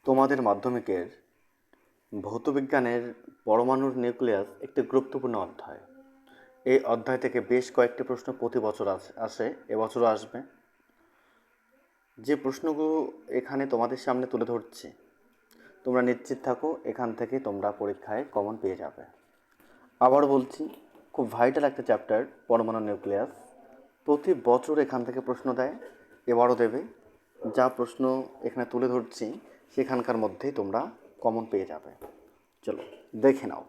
তোমাদের মাধ্যমিকের ভৌতবিজ্ঞানের পরমাণুর নিউক্লিয়াস একটি গুরুত্বপূর্ণ অধ্যায়। এই অধ্যায় থেকে বেশ কয়েকটি প্রশ্ন প্রতি বছর আসে, এবছরও আসবে। যে প্রশ্নগুলো এখানে তোমাদের সামনে তুলে ধরছি, তোমরা নিশ্চিত থাকো এখান থেকে তোমরা পরীক্ষায় কমন পেয়ে যাবে। আবার বলছি, খুব ভাইটাল একটা চ্যাপ্টার পরমাণু নিউক্লিয়াস। প্রতি বছর এখান থেকে প্রশ্ন দেয়, এবারও দেবে। যা প্রশ্ন এখানে তুলে ধরছি সেখানকার মধ্যেই তোমরা কমন পেয়ে যাবে। চলো দেখে নাও।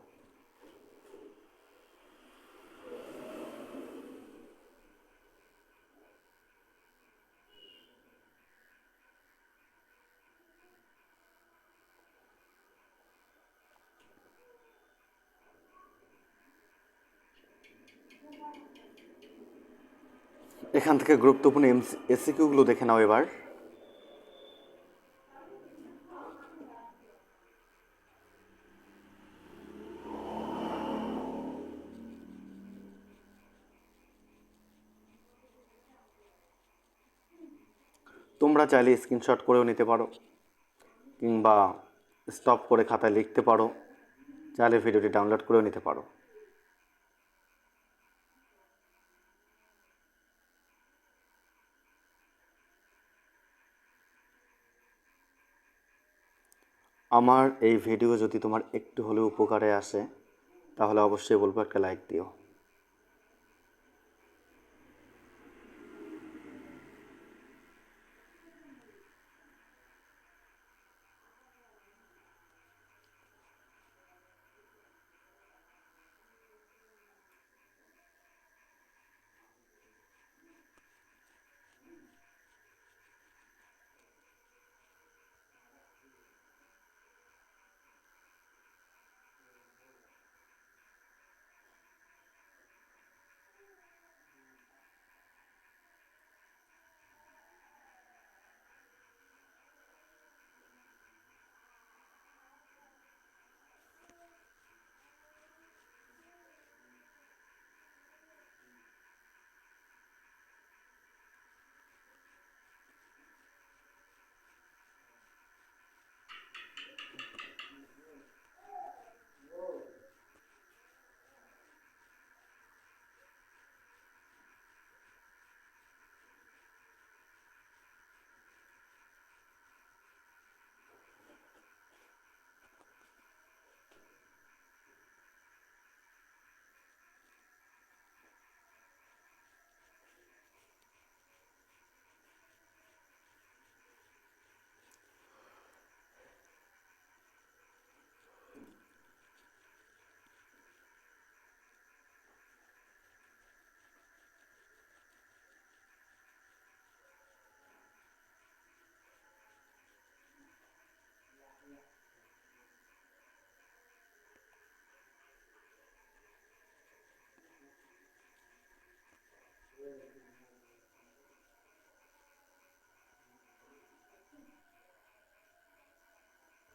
এখান থেকে গুরুত্বপূর্ণ এসিকিউগুলো দেখে নাও এবার। তোমরা চাইলে স্ক্রিনশট করেও নিতে পারো, কিংবা স্টপ করে খাতায় লিখতে পারো, চাইলে ভিডিওটি ডাউনলোড করেও নিতে পারো। আমার এই ভিডিও যদি তোমার একটু হলেও উপকারে আসে, তাহলে অবশ্যই বলবো একটা লাইক দিও।